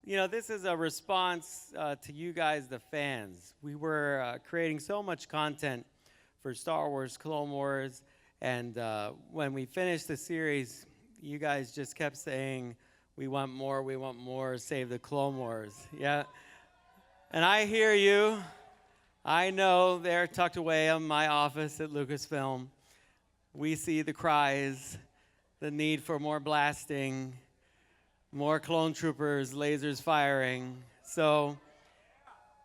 This is a response to you guys, the fans. We were creating so much content for Star Wars, Clone Wars, and when we finished the series, you guys just kept saying, we want more, save the Clone Wars. Yeah. And I hear you. I know they're tucked away in my office at Lucasfilm. We see the cries, the need for more blasting, more clone troopers, lasers firing. So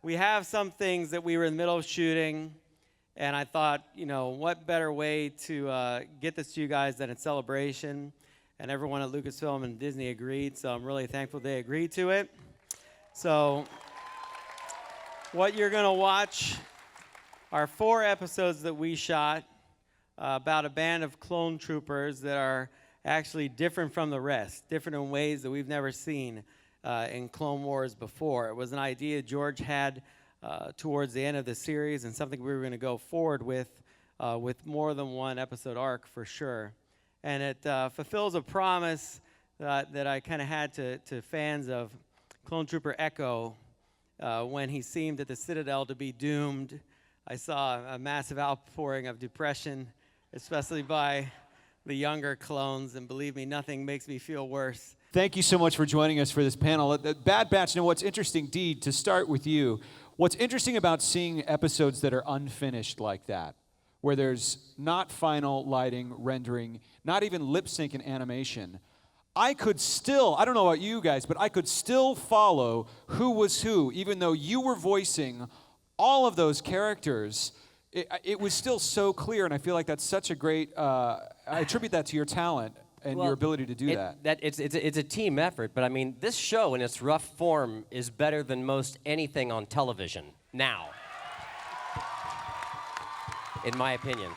we have some things that we were in the middle of shooting, and I thought, what better way to get this to you guys than a celebration? And everyone at Lucasfilm and Disney agreed, so I'm really thankful they agreed to it. So what you're going to watch are 4 episodes that we shot about a band of clone troopers that are actually different from the rest, different in ways that we've never seen in Clone Wars before. It was an idea George had towards the end of the series and something we were going to go forward with more than one episode arc for sure. And it fulfills a promise that I kind of had to fans of Clone Trooper Echo when he seemed at the Citadel to be doomed. I saw a massive outpouring of depression, especially by the younger clones, and believe me, nothing makes me feel worse. Thank you so much for joining us for this panel. The Bad Batch, what's interesting, Dee, to start with you, what's interesting about seeing episodes that are unfinished like that, where there's not final lighting, rendering, not even lip sync and animation, I could still, I don't know about you guys, but I could still follow who was who, even though you were voicing all of those characters. It was still so clear, and I feel like that's such a great, I attribute that to your talent and your ability to do that. It's a team effort, but I mean, this show in its rough form is better than most anything on television now, in my opinion.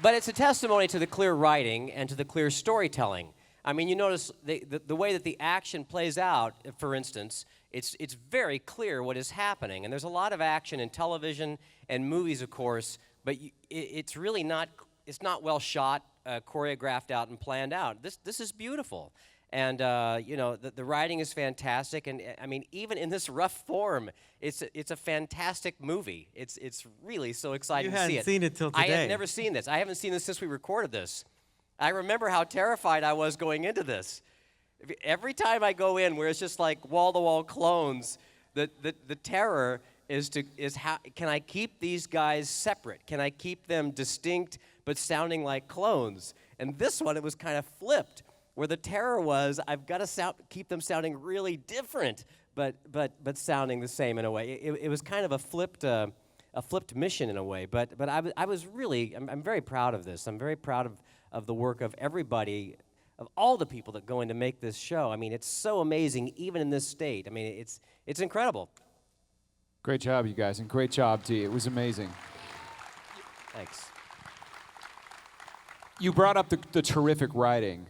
But it's a testimony to the clear writing and to the clear storytelling. I mean, you notice the way that the action plays out, for instance, it's very clear what is happening. And there's a lot of action in television and movies, of course, but it's really not, it's not well shot, choreographed out and planned out. This is beautiful. And, the writing is fantastic. And, I mean, even in this rough form, it's a fantastic movie. It's really so exciting to see it. You hadn't seen it till today. I had never seen this. I haven't seen this since we recorded this. I remember how terrified I was going into this. Every time I go in where it's just like wall-to-wall clones, the terror is how can I keep these guys separate? Can I keep them distinct but sounding like clones? And this one, it was kind of flipped, where the terror was I've got to keep them sounding really different, but sounding the same in a way. It was kind of a flipped mission in a way. But I was really I'm very proud of this. I'm very proud of the work of everybody, of all the people that go in to make this show. I mean, it's so amazing, even in this state. I mean, it's incredible. Great job, you guys, and great job, Dee. It was amazing. Thanks. You brought up the terrific writing.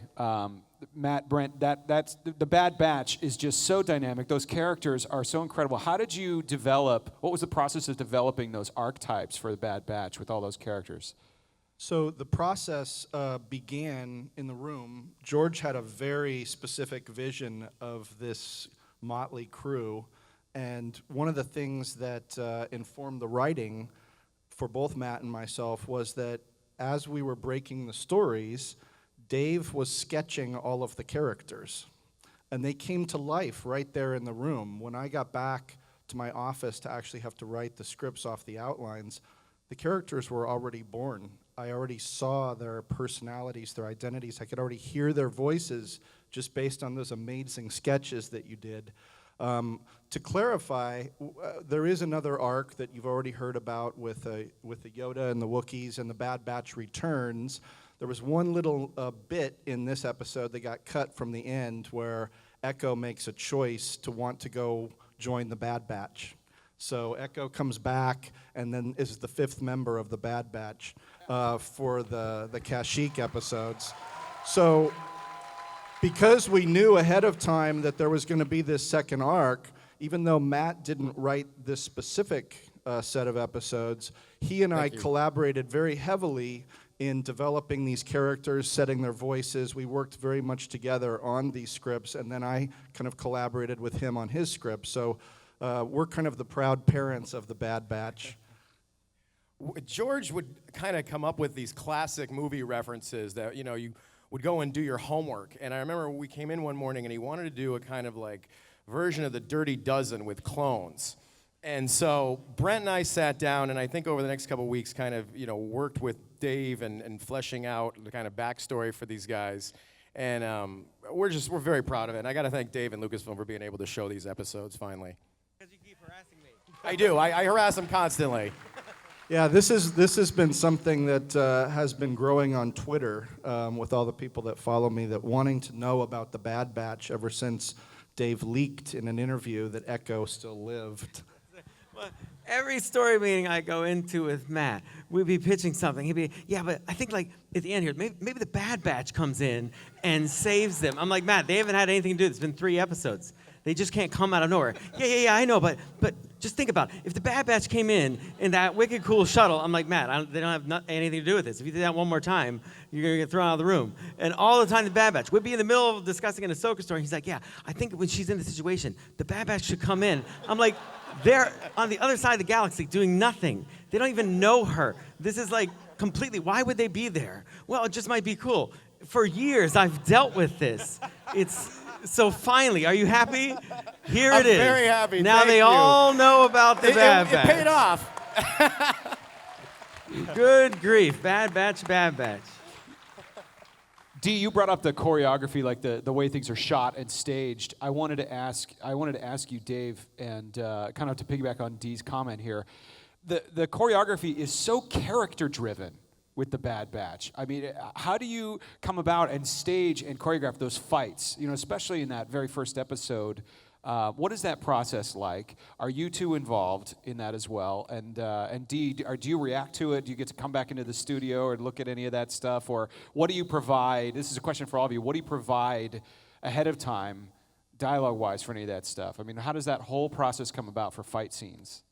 Matt, Brent, that's the Bad Batch is just so dynamic. Those characters are so incredible. How did you develop, what was the process of developing those archetypes for the Bad Batch with all those characters? So the process began in the room. George had a very specific vision of this motley crew, and one of the things that informed the writing for both Matt and myself was that as we were breaking the stories, Dave was sketching all of the characters, and they came to life right there in the room. When I got back to my office to actually have to write the scripts off the outlines, the characters were already born. I already saw their personalities, their identities. I could already hear their voices just based on those amazing sketches that you did. To clarify, there is another arc that you've already heard about with the Yoda and the Wookiees and the Bad Batch returns. There was one little bit in this episode that got cut from the end where Echo makes a choice to want to go join the Bad Batch. So Echo comes back and then is the 5th member of the Bad Batch for the Kashyyyk episodes. So because we knew ahead of time that there was going to be this second arc, even though Matt didn't write this specific set of episodes, he and I collaborated very heavily in developing these characters, setting their voices. We worked very much together on these scripts, and then I kind of collaborated with him on his script. So we're kind of the proud parents of the Bad Batch. George would kind of come up with these classic movie references that, you know, you would go and do your homework. And I remember we came in one morning and he wanted to do a kind of like version of the Dirty Dozen with clones. And so Brent and I sat down, and I think over the next couple of weeks kind of, you know, worked with Dave and fleshing out the kind of backstory for these guys. And we're very proud of it. And I got to thank Dave and Lucasfilm for being able to show these episodes finally. Because you keep harassing me. I do. I harass them constantly. Yeah, this has been something that has been growing on Twitter with all the people that follow me, that wanting to know about the Bad Batch ever since Dave leaked in an interview that Echo still lived. Well, every story meeting I go into with Matt, we'd be pitching something. He'd be, yeah, but I think like at the end here, maybe the Bad Batch comes in and saves them. I'm like, Matt, they haven't had anything to do. It's been 3 episodes. They just can't come out of nowhere. Yeah, I know, but just think about it. If the Bad Batch came in that wicked cool shuttle, I'm like, Matt, they don't have anything to do with this. If you do that one more time, you're going to get thrown out of the room. And all the time, the Bad Batch. We'd be in the middle of discussing an Ahsoka story. He's like, yeah, I think when she's in the situation, the Bad Batch should come in. I'm like, they're on the other side of the galaxy doing nothing. They don't even know her. This is like completely, why would they be there? Well, it just might be cool. For years, I've dealt with this. So finally, are you happy? Here it is. I'm very happy. Now Thank they you. all know about the Bad Batch. It paid off. Good grief. Bad Batch, Bad Batch. Dee, you brought up the choreography, like the way things are shot and staged. I wanted to ask you, Dave, and kind of to piggyback on Dee's comment here. The choreography is so character-driven with the Bad Batch. I mean, how do you come about and stage and choreograph those fights? You know, especially in that very first episode. What is that process like? Are you two involved in that as well? And Dee, do you react to it? Do you get to come back into the studio or look at any of that stuff? Or what do you provide? This is a question for all of you. What do you provide ahead of time, dialogue-wise, for any of that stuff? I mean, how does that whole process come about for fight scenes?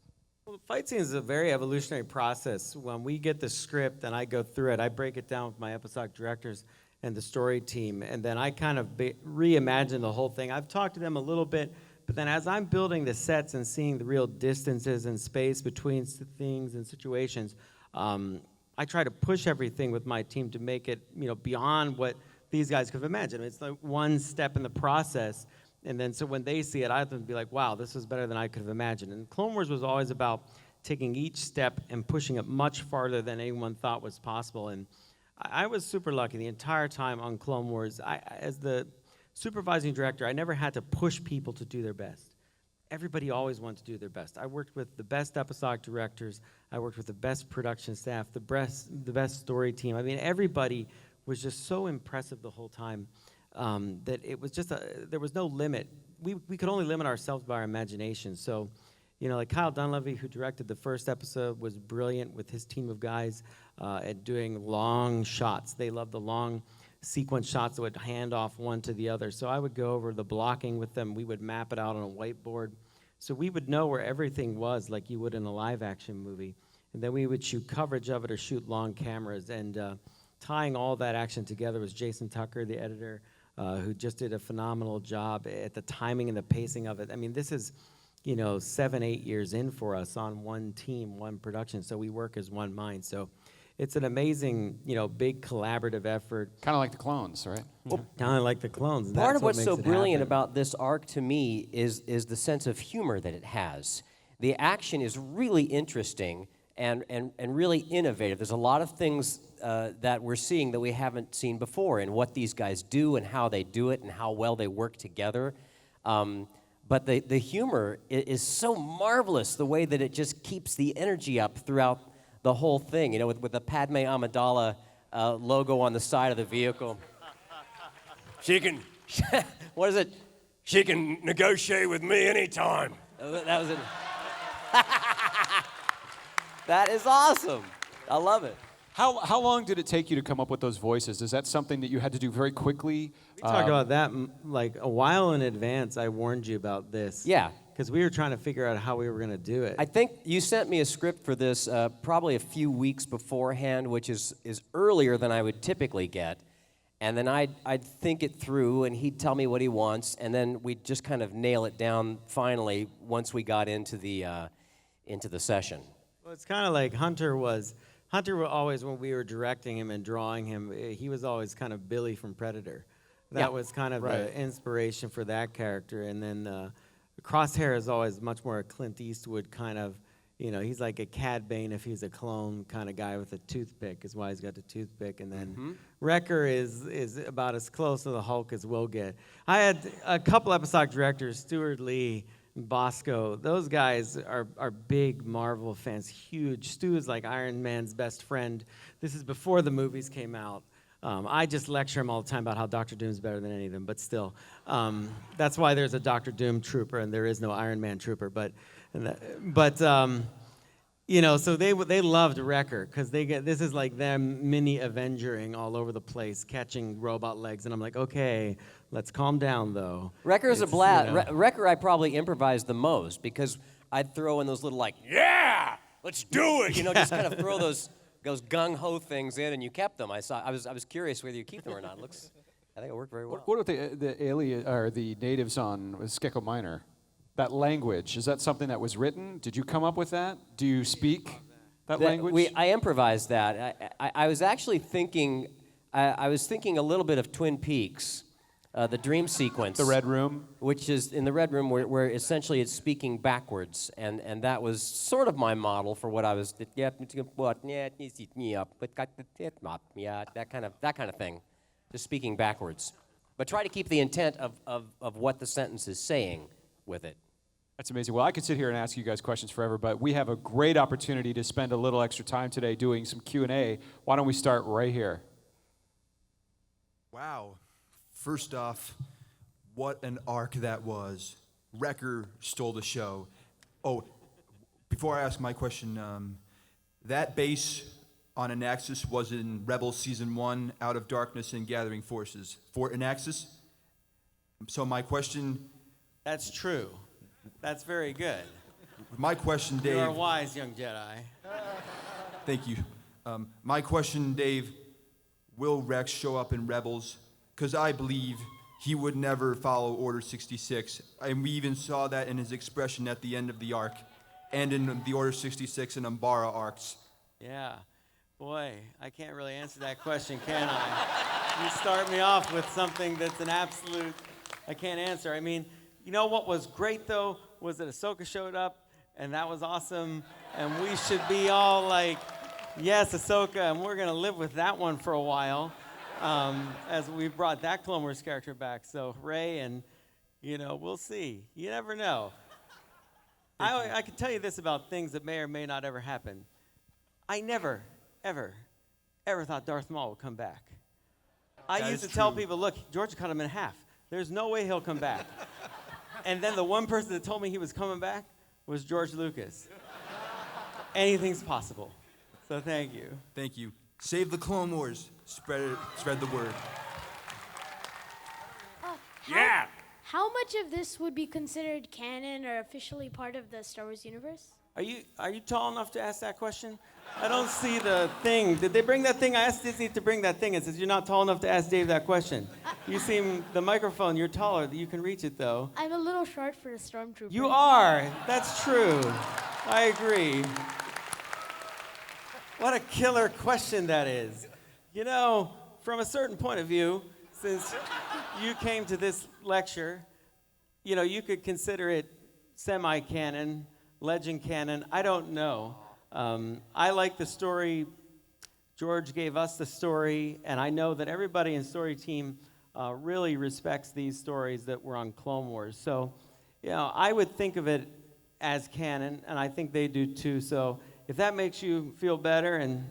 Well, the fight scene is a very evolutionary process. When we get the script and I go through it, I break it down with my episodic directors and the story team, and then I kind of reimagine the whole thing. I've talked to them a little bit, but then as I'm building the sets and seeing the real distances and space between things and situations, I try to push everything with my team to make it, you know, beyond what these guys could have imagined. It's like one step in the process. And then so when they see it, I have to be like, wow, this is better than I could have imagined. And Clone Wars was always about taking each step and pushing it much farther than anyone thought was possible. And I was super lucky the entire time on Clone Wars. As the supervising director, I never had to push people to do their best. Everybody always wanted to do their best. I worked with the best episodic directors. I worked with the best production staff, the best story team. I mean, everybody was just so impressive the whole time. That it was just there was no limit. We could only limit ourselves by our imagination. So, you know, like Kyle Dunleavy, who directed the first episode, was brilliant with his team of guys at doing long shots. They loved the long sequence shots that would hand off one to the other. So I would go over the blocking with them. We would map it out on a whiteboard. So we would know where everything was like you would in a live action movie. And then we would shoot coverage of it or shoot long cameras. And tying all that action together was Jason Tucker, the editor, who just did a phenomenal job at the timing and the pacing of it. I mean, this is, you know, 7-8 years in for us on one team, one production, so we work as one mind. So it's an amazing, you know, big collaborative effort. Kind of like the clones, right? Well, kind of like the clones. Part of That's what what's so makes it brilliant happen. about this arc to me is the sense of humor that it has. The action is really interesting and really innovative. There's a lot of things that we're seeing that we haven't seen before, and what these guys do and how they do it and how well they work together. But the humor is so marvelous, the way that it just keeps the energy up throughout the whole thing. You know, with the Padme Amidala logo on the side of the vehicle. She can, what is it? She can negotiate with me anytime. That was it. That is awesome. I love it. How long did it take you to come up with those voices? Is that something that you had to do very quickly? We talked about that like a while in advance. I warned you about this. Yeah. because we were trying to figure out how we were going to do it. I think you sent me a script for this probably a few weeks beforehand, which is earlier than I would typically get. And then I'd think it through, and he'd tell me what he wants, and then we'd just kind of nail it down finally once we got into the session. Well, it's kind of like Hunter was always, when we were directing him and drawing him, he was always kind of Billy from Predator. That was kind of the inspiration for that character. And then Crosshair is always much more a Clint Eastwood kind of, he's like a Cad Bane if he's a clone kind of guy with a toothpick, is why he's got the toothpick. And then Wrecker is about as close to the Hulk as we'll get. I had a couple episodic directors, Stuart Lee and Bosco. Those guys are big Marvel fans, huge. Stu is like Iron Man's best friend. This is before the movies came out. I just lecture him all the time about how Dr. Doom's better than any of them, but still. That's why there's a Dr. Doom trooper and there is no Iron Man trooper. So they loved Wrecker because this is like them mini Avengering all over the place, catching robot legs, and I'm like, okay, let's calm down though. Wrecker's a blast. Wrecker I probably improvised the most because I'd throw in those little yeah, let's do it, just kind of throw those gung ho things in, and you kept them. I was curious whether you keep them or not. I think it worked very well. What about the alien or the natives on Skeko Minor? That language, is that something that was written? Did you come up with that? Do you speak that language? I improvised that. I was actually thinking, I was thinking a little bit of Twin Peaks, the dream sequence. The Red Room? Which is in the Red Room where essentially it's speaking backwards. And that was sort of my model for what I was, that kind of thing, just speaking backwards. But try to keep the intent of what the sentence is saying with it. That's amazing. Well, I could sit here and ask you guys questions forever, but we have a great opportunity to spend a little extra time today doing some Q&A. Why don't we start right here? Wow. First off, what an arc that was. Wrecker stole the show. Oh, before I ask my question, that base on Anaxis was in Rebels Season 1, Out of Darkness and Gathering Forces. For Anaxis? So my question... That's true. That's very good. My question, Dave... You are wise, young Jedi. Thank you. My question, Dave, will Rex show up in Rebels? Because I believe he would never follow Order 66. And we even saw that in his expression at the end of the arc and in the Order 66 and Umbara arcs. Yeah. Boy, I can't really answer that question, can I? You start me off with something that's an absolute... I can't answer. I mean... You know what was great, though, was that Ahsoka showed up, and that was awesome, and we should be all like, yes, Ahsoka, and we're going to live with that one for a while, as we brought that Clone Wars character back. So hooray, and, we'll see. You never know. I can tell you this about things that may or may not ever happen. I never, ever, ever thought Darth Maul would come back. I used to tell people, look, George cut him in half. There's no way he'll come back. And then the one person that told me he was coming back was George Lucas. Anything's possible. So thank you. Thank you. Save the Clone Wars. Spread the word. How much of this would be considered canon or officially part of the Star Wars universe? Are you tall enough to ask that question? I don't see the thing. Did they bring that thing? I asked Disney to bring that thing. It says you're not tall enough to ask Dave that question. You seem, the microphone, you're taller. You can reach it, though. I'm a little short for a stormtrooper. You are. That's true. I agree. What a killer question that is. From a certain point of view, since you came to this lecture, you could consider it semi-canon, legend canon. I don't know. I like the story. George gave us the story, and I know that everybody in Story Team really respects these stories that were on Clone Wars. So, I would think of it as canon, and I think they do too. So, if that makes you feel better and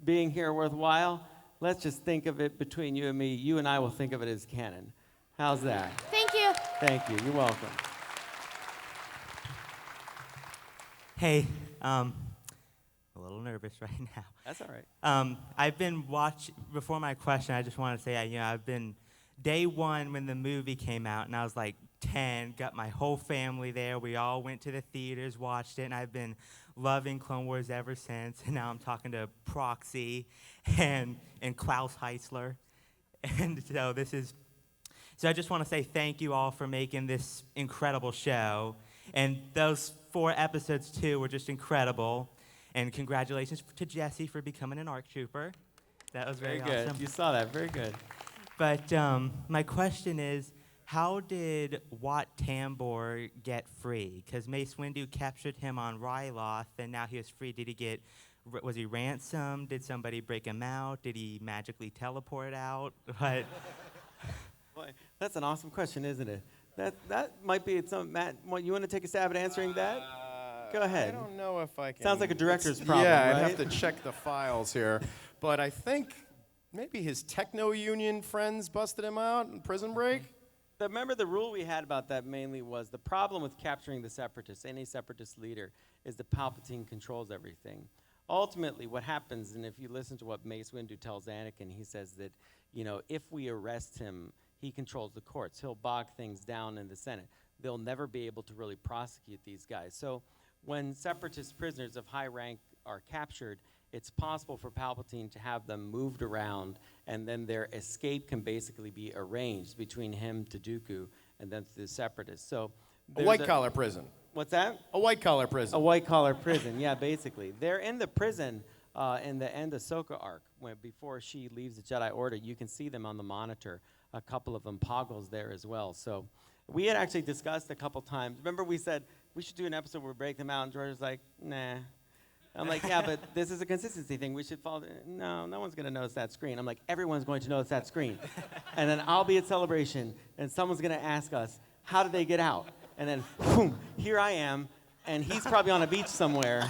being here worthwhile, let's just think of it between you and me. You and I will think of it as canon. How's that? Thank you. Thank you. You're welcome. Hey, a little nervous right now. That's all right. I've been before my question, I just want to say, I've been day one when the movie came out, and I was like 10, got my whole family there. We all went to the theaters, watched it, and I've been loving Clone Wars ever since. And now I'm talking to Proxy and Klaus Heisler. And so I just want to say thank you all for making this incredible show. And those 4 episodes, too, were just incredible. And congratulations to Jesse for becoming an ARC Trooper. That was very good. awesome. You saw that. Very good. But my question is, how did Wat Tambor get free? Because Mace Windu captured him on Ryloth, and now he was free. Was he ransomed? Did somebody break him out? Did he magically teleport out? But Boy, that's an awesome question, isn't it? That might be some. Matt, you want to take a stab at answering that? Go ahead. I don't know if I can. Sounds like a director's problem, Yeah, right? I'd have to check the files here. But I think maybe his techno-union friends busted him out in Prison Break. Remember the rule we had about that mainly was the problem with capturing the Separatists, any Separatist leader, is that Palpatine controls everything. Ultimately, what happens, and if you listen to what Mace Windu tells Anakin, he says that, if we arrest him, he controls the courts. He'll bog things down in the Senate. They'll never be able to really prosecute these guys. So when Separatist prisoners of high rank are captured, it's possible for Palpatine to have them moved around, and then their escape can basically be arranged between him to Dooku and then to the Separatists. So A there's white-collar prison. What's that? A white-collar prison. A white-collar prison, yeah, basically. They're in the prison in the end Ahsoka arc, before she leaves the Jedi Order. You can see them on the monitor. A couple of them Poggles there as well. So we had actually discussed a couple times. Remember we said we should do an episode where we break them out, and George was like, nah. I'm like, yeah, but this is a consistency thing. We should follow. No one's going to notice that screen. I'm like, everyone's going to notice that screen. And then I'll be at Celebration, and someone's going to ask us, how did they get out? And then, boom, here I am, and he's probably on a beach somewhere.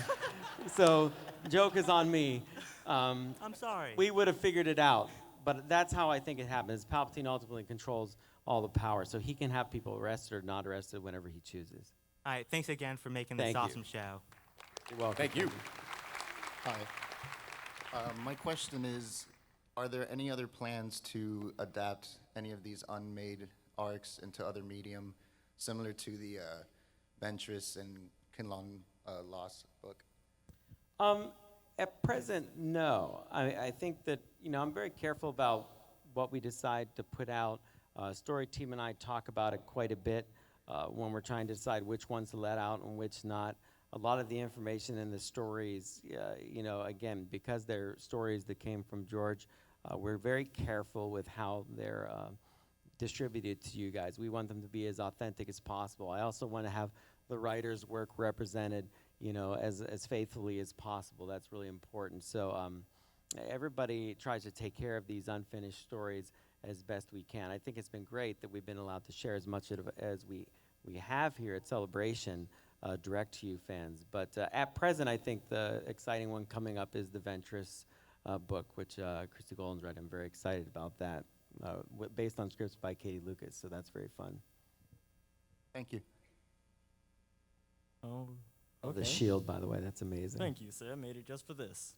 So joke is on me. I'm sorry. We would have figured it out, but that's how I think it happens. Palpatine ultimately controls all the power, so he can have people arrested or not arrested whenever he chooses. All right, thanks again for making this Thank you. awesome show. You're welcome. Thank you. Hi. My question is, are there any other plans to adapt any of these unmade arcs into other medium, similar to the Ventress and Kinlan Lost book? At present, no. I think that, I'm very careful about what we decide to put out. Story team and I talk about it quite a bit when we're trying to decide which ones to let out and which not. A lot of the information in the stories, again, because they're stories that came from George, we're very careful with how they're distributed to you guys. We want them to be as authentic as possible. I also want to have the writer's work represented, as faithfully as possible. That's really important. So everybody tries to take care of these unfinished stories as best we can. I think it's been great that we've been allowed to share as much as we have here at Celebration, direct to you fans. But at present, I think the exciting one coming up is the Ventress book, which Christy Golden's read. I'm very excited about that, based on scripts by Katie Lucas, so that's very fun. Thank you. Oh, Oh, okay. the shield, by the way, that's amazing. Thank you, sir. I made it just for this.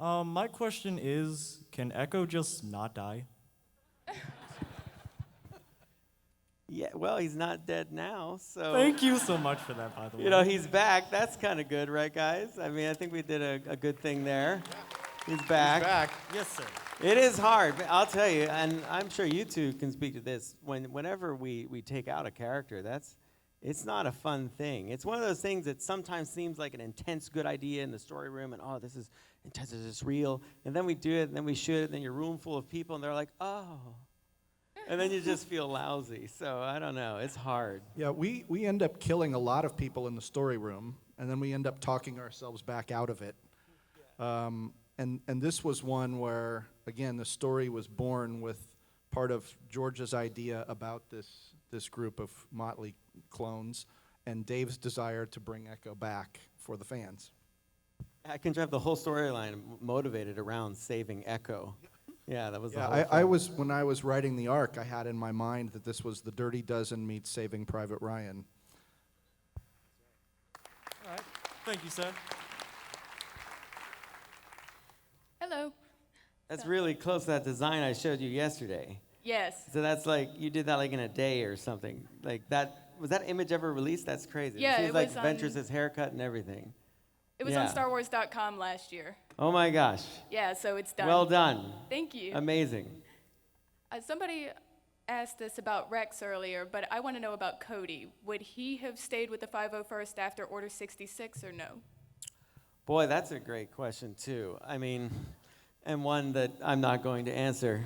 My question is, can Echo just not die? Yeah, well, he's not dead now, so. Thank you so much for that, by the way. He's back. That's kind of good, right, guys? I mean, I think we did a good thing there. He's back. He's back. Yes, sir. It is hard, but I'll tell you, and I'm sure you two can speak to this. Whenever we take out a character, it's not a fun thing. It's one of those things that sometimes seems like an intense good idea in the story room, and this is intense, is this real? And then we do it, and then we shoot it, and then you're a room full of people, and they're like, oh. And then you just feel lousy. So I don't know. It's hard. Yeah, we end up killing a lot of people in the story room, and then we end up talking ourselves back out of it. And this was one where, again, the story was born with part of George's idea about this group of motley clones and Dave's desire to bring Echo back for the fans. I can drive the whole storyline motivated around saving Echo. Yeah, that was the whole I thing. was when I was writing the arc, I had in my mind that this was the Dirty Dozen meets Saving Private Ryan. All right. Thank you, sir. Hello. That's really close to that design I showed you yesterday. Yes. So that's like, you did that like in a day or something. Like that, was that image ever released? That's crazy. Yeah, it seems it like was on- Ventress's haircut and everything. It was Yeah. on StarWars.com last year. Oh my gosh. Yeah, so it's done. Well done. Thank you. Amazing. Somebody asked us about Rex earlier, but I want to know about Cody. Would he have stayed with the 501st after Order 66 or no? Boy, that's a great question too. I mean, and one that I'm not going to answer.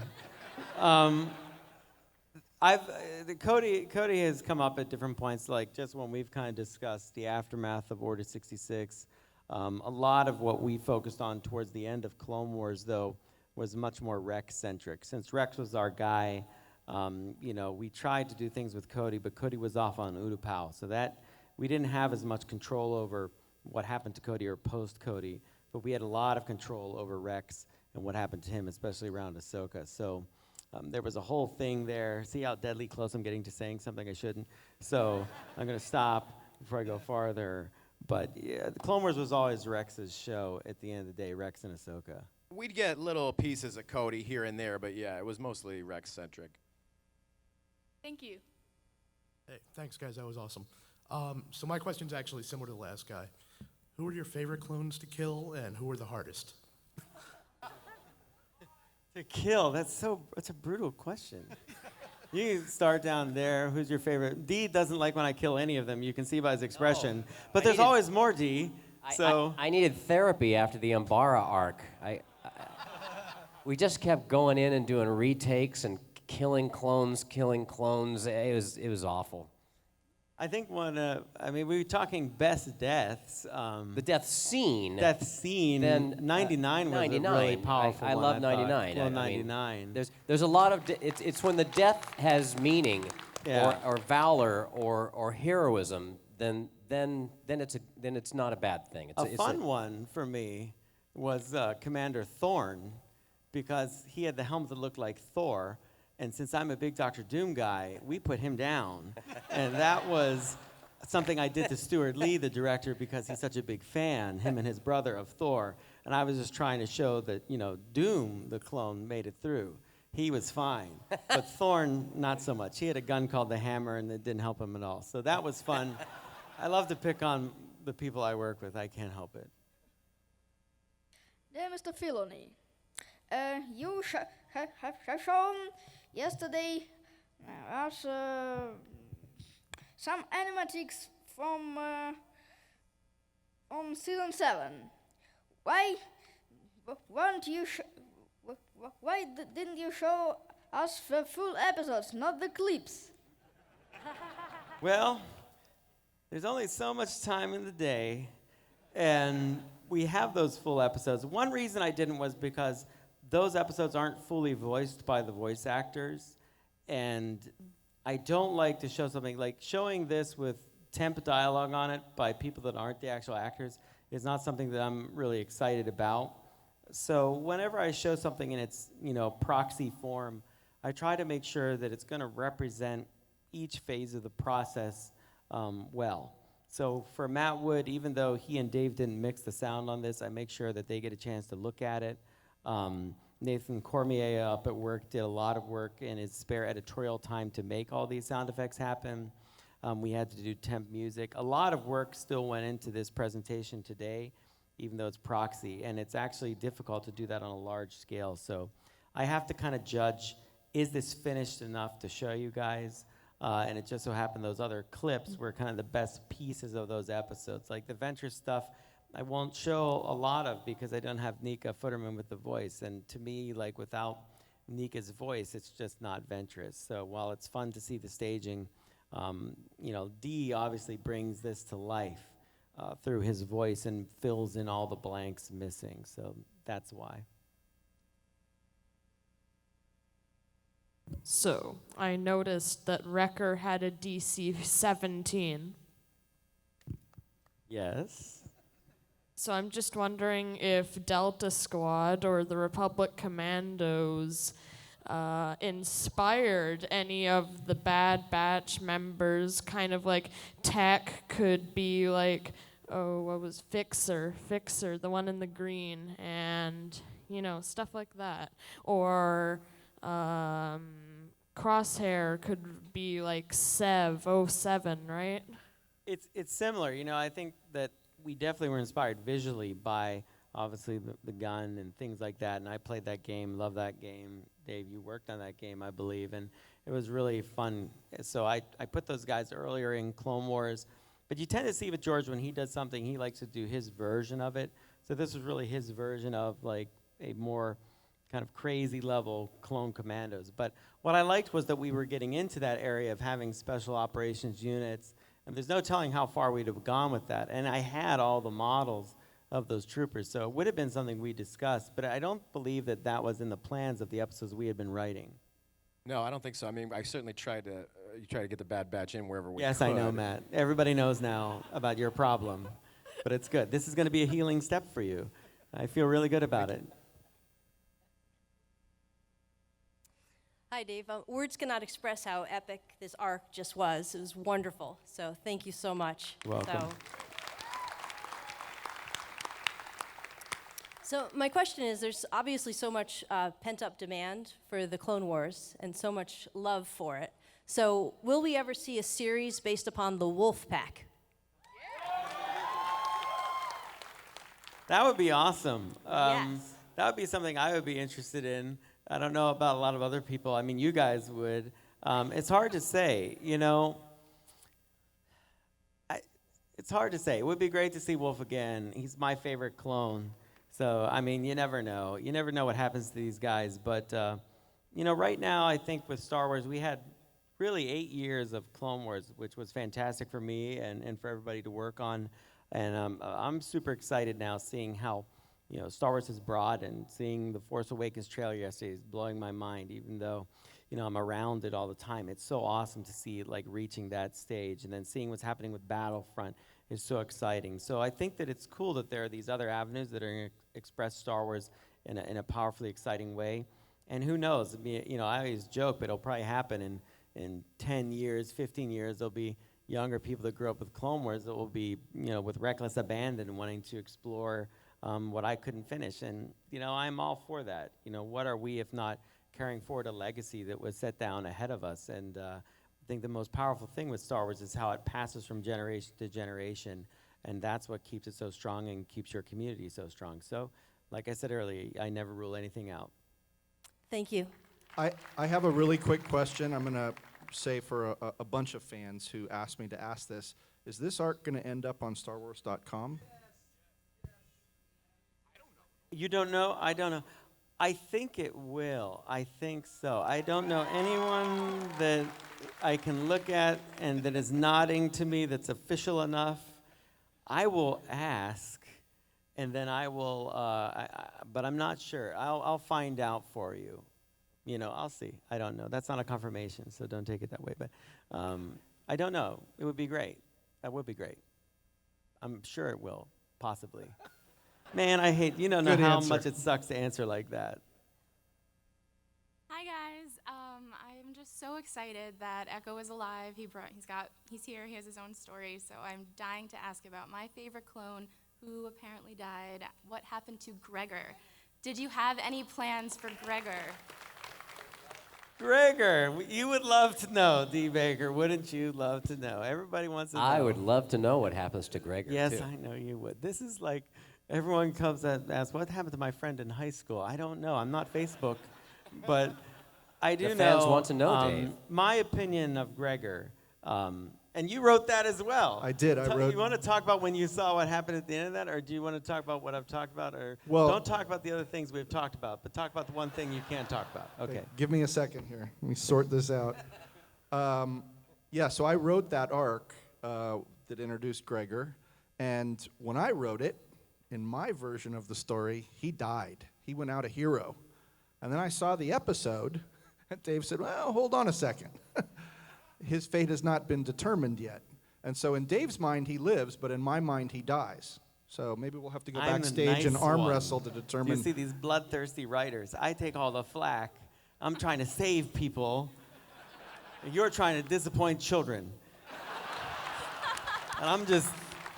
Cody has come up at different points, like just when we've kind of discussed the aftermath of Order 66. A lot of what we focused on towards the end of Clone Wars, though, was much more Rex-centric. Since Rex was our guy, we tried to do things with Cody, but Cody was off on Utapau, so that we didn't have as much control over what happened to Cody or post-Cody, but we had a lot of control over Rex and what happened to him, especially around Ahsoka. So there was a whole thing there. See how deadly close I'm getting to saying something I shouldn't? So I'm going to stop before I go farther. But yeah, the Clone Wars was always Rex's show at the end of the day, Rex and Ahsoka. We'd get little pieces of Cody here and there, but yeah, it was mostly Rex-centric. Thank you. Hey, thanks, guys. That was awesome. So my question's actually similar to the last guy. Who are your favorite clones to kill, and who are the hardest? To kill, that's a brutal question. You can start down there. Who's your favorite? Dee doesn't like when I kill any of them. You can see by his expression. But there's always more, Dee. I needed therapy after the Umbara arc. We just kept going in and doing retakes and killing clones. It was awful. I think we were talking best deaths. The death scene. Then 99 was a really powerful I one. love 99. Clone 99. There's a lot of it's when the death has meaning, Yeah. or valor or heroism. Then it's not a bad thing. A fun one for me was Commander Thorne, because he had the helmet that looked like Thor. And since I'm a big Dr. Doom guy, we put him down. And that was something I did to Stuart Lee, the director, because he's such a big fan, him and his brother, of Thor. And I was just trying to show that, Doom, the clone, made it through. He was fine. But Thorne, not so much. He had a gun called the Hammer, and it didn't help him at all. So that was fun. I love to pick on the people I work with. I can't help it. Dear Mr. Filoni, you have shown yesterday us some animatics from season 7. Why didn't you show us the full episodes, not the clips? Well, there's only so much time in the day, and we have those full episodes. One reason I didn't was because those episodes aren't fully voiced by the voice actors, and I don't like to show something like showing this with temp dialogue on it by people that aren't the actual actors is not something that I'm really excited about. So whenever I show something in its proxy form, I try to make sure that it's going to represent each phase of the process well. So for Matt Wood, even though he and Dave didn't mix the sound on this, I make sure that they get a chance to look at it. Nathan Cormier up at work did a lot of work in his spare editorial time to make all these sound effects happen. We had to do temp music. A lot of work still went into this presentation today, even though it's proxy, and it's actually difficult to do that on a large scale. So I have to kind of judge, is this finished enough to show you guys? And it just so happened those other clips were kind of the best pieces of those episodes. Like the Ventress stuff, I won't show a lot of because I don't have Nika Futterman with the voice. And to me, like without Nika's voice, it's just not Ventress. So while it's fun to see the staging, Dee obviously brings this to life through his voice and fills in all the blanks missing. So that's why. So, I noticed that Wrecker had a DC 17. Yes. So I'm just wondering if Delta Squad or the Republic Commandos inspired any of the Bad Batch members, kind of like Tech could be like, what was Fixer, the one in the green, and, stuff like that. Or Crosshair could be like Sev 07, right? It's similar. You know, I think that we definitely were inspired visually by obviously the gun and things like that. And I played that game, love that game. Dave, you worked on that game, I believe, and it was really fun. So I put those guys earlier in Clone Wars. But you tend to see with George when he does something, he likes to do his version of it. So this was really his version of like a more kind of crazy level Clone Commandos. But what I liked was that we were getting into that area of having special operations units, and there's no telling how far we'd have gone with that. And I had all the models of those troopers, so it would have been something we discussed, but I don't believe that that was in the plans of the episodes we had been writing. No, I don't think so. I mean, I certainly tried to. You try to get the Bad Batch in wherever we could. Yes, I know, Matt. Everybody knows now about your problem, but it's good. This is going to be a healing step for you. I feel really good about it. Hi, Dave. Words cannot express how epic this arc just was. It was wonderful. So thank you so much. Welcome. So my question is, there's obviously so much pent-up demand for the Clone Wars and so much love for it. So will we ever see a series based upon the Wolf Pack? That would be awesome. Yes. That would be something I would be interested in. I don't know about a lot of other people. I mean, you guys would. It's hard to say, you know. It's hard to say. It would be great to see Wolf again. He's my favorite clone. So, I mean, you never know. You never know what happens to these guys. But, you know, right now, I think with Star Wars, we had really 8 years of Clone Wars, which was fantastic for me and for everybody to work on. And I'm super excited now seeing how, you know, Star Wars has broadened. Seeing the Force Awakens trailer yesterday is blowing my mind, even though, you know, I'm around it all the time. It's so awesome to see it, like, reaching that stage. And then seeing what's happening with Battlefront is so exciting. So I think that it's cool that there are these other avenues that are going to express Star Wars in a powerfully exciting way. And who knows? I mean, you know, I always joke, but it'll probably happen in 10 years, 15 years, there'll be younger people that grew up with Clone Wars that will be, you know, with reckless abandon wanting to explore what I couldn't finish. And, you know, I'm all for that. You know, what are we if not carrying forward a legacy that was set down ahead of us? And I think the most powerful thing with Star Wars is how it passes from generation to generation. And that's what keeps it so strong and keeps your community so strong. So, like I said earlier, I never rule anything out. Thank you. I have a really quick question. I'm going to say for a bunch of fans who asked me to ask this. Is this arc going to end up on StarWars.com? You don't know? I don't know. I think it will. I think so. I don't know anyone that I can look at and that is nodding to me that's official enough. I will ask, and then I will, but I'm not sure. I'll find out for you. You know, I'll see. I don't know. That's not a confirmation, so don't take it that way. But I don't know. It would be great. That would be great. I'm sure it will, possibly. Man, I hate, you don't know how much it sucks to answer like that. Hi guys, I'm just so excited that Echo is alive. He's here. He has his own story. So I'm dying to ask about my favorite clone, who apparently died. What happened to Gregor? Did you have any plans for Gregor? Gregor, you would love to know, Dee Baker. Wouldn't you love to know? Everybody wants to know. I would love to know what happens to Gregor. Yes, too. I know you would. This is like everyone comes and asks, what happened to my friend in high school? I don't know. I'm not Facebook, but I do know. The fans want to know, Dave. My opinion of Gregor, and you wrote that as well. I did. I wrote. You want to talk about when you saw what happened at the end of that, or do you want to talk about what I've talked about, or don't talk about the other things we've talked about, but talk about the one thing you can't talk about? Okay. Give me a second here. Let me sort this out. Yeah, so I wrote that arc that introduced Gregor, and when I wrote it, in my version of the story, he died. He went out a hero. And then I saw the episode, and Dave said, well, hold on a second. His fate has not been determined yet. And so in Dave's mind, he lives, but in my mind, he dies. So maybe we'll have to go backstage and arm wrestle to determine. You see these bloodthirsty writers. I take all the flack. I'm trying to save people. You're trying to disappoint children. And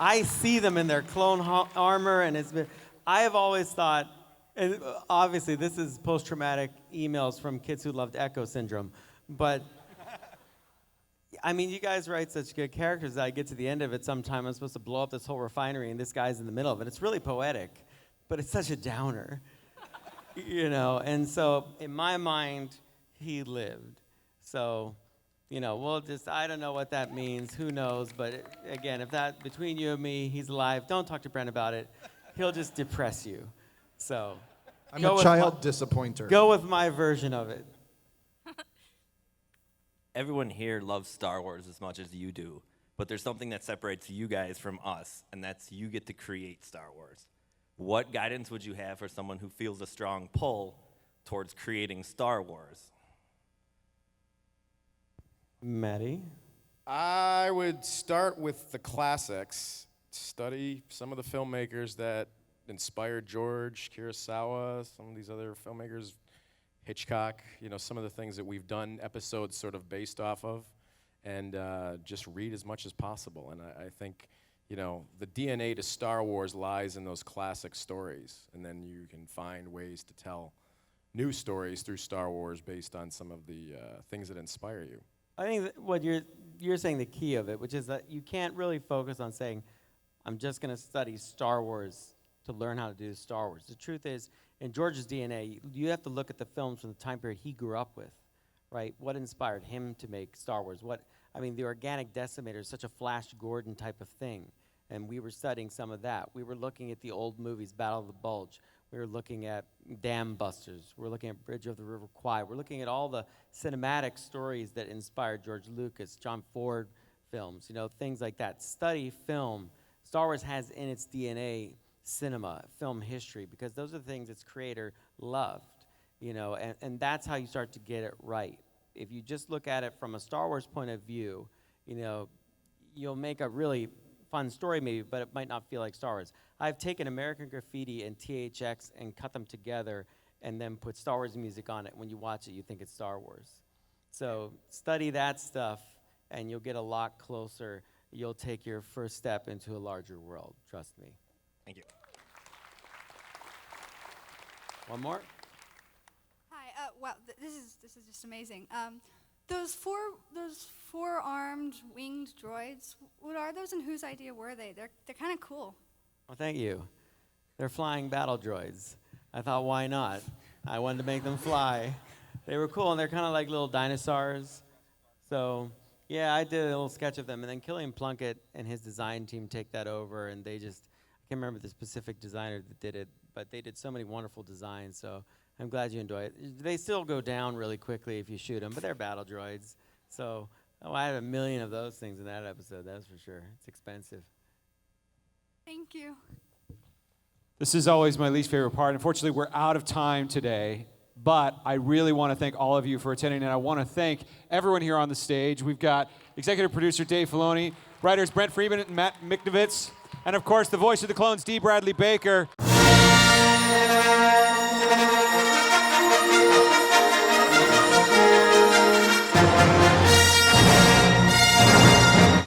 I see them in their clone armor, and I have always thought, and obviously this is post-traumatic emails from kids who loved Echo Syndrome, But I mean, you guys write such good characters that I get to the end of it sometime. I'm supposed to blow up this whole refinery, and this guy's in the middle of it. It's really poetic, but it's such a downer, you know. And so, in my mind, he lived. So, you know, we'll just, I don't know what that means. Who knows? But again, if that, between you and me, he's alive, don't talk to Brent about it. He'll just depress you. So, I'm a child disappointer. Go with my version of it. Everyone here loves Star Wars as much as you do, but there's something that separates you guys from us, and that's you get to create Star Wars. What guidance would you have for someone who feels a strong pull towards creating Star Wars? Maddie? I would start with the classics, study some of the filmmakers that inspired George, Kurosawa, some of these other filmmakers, Hitchcock, you know, some of the things that we've done episodes sort of based off of, and just read as much as possible. And I think, you know, the DNA to Star Wars lies in those classic stories, and then you can find ways to tell new stories through Star Wars based on some of the things that inspire you. I think that what you're saying the key of it, which is that you can't really focus on saying, I'm just going to study Star Wars to learn how to do Star Wars. The truth is, in George's DNA, you have to look at the films from the time period he grew up with, right? What inspired him to make Star Wars? The Organic Decimator is such a Flash Gordon type of thing, and we were studying some of that. We were looking at the old movies, Battle of the Bulge. We were looking at Dam Busters. We're looking at Bridge of the River Kwai. We're looking at all the cinematic stories that inspired George Lucas, John Ford films, you know, things like that. Study film. Star Wars has in its DNA cinema, film history, because those are the things its creator loved, you know, and that's how you start to get it right. If you just look at it from a Star Wars point of view, you know, you'll make a really fun story maybe, but it might not feel like Star Wars. I've taken American Graffiti and THX and cut them together and then put Star Wars music on it. When you watch it, you think it's Star Wars. So study that stuff, and you'll get a lot closer. You'll take your first step into a larger world, trust me. Thank you. One more? Hi. Wow. This is just amazing. Those four-armed winged droids. What are those, and whose idea were they? They're kind of cool. Well, thank you. They're flying battle droids. I thought, why not? I wanted to make them fly. They were cool, and they're kind of like little dinosaurs. So, yeah, I did a little sketch of them, and then Killian Plunkett and his design team take that over, and they just, I can't remember the specific designer that did it, but they did so many wonderful designs, so I'm glad you enjoy it. They still go down really quickly if you shoot them, but they're battle droids. So, I had 1 million of those things in that episode, that's for sure. It's expensive. Thank you. This is always my least favorite part. Unfortunately, we're out of time today, but I really want to thank all of you for attending, and I want to thank everyone here on the stage. We've got executive producer Dave Filoni, writers Brent Friedman and Matt Michnovetz, and of course, the voice of the clones, Dee Bradley Baker.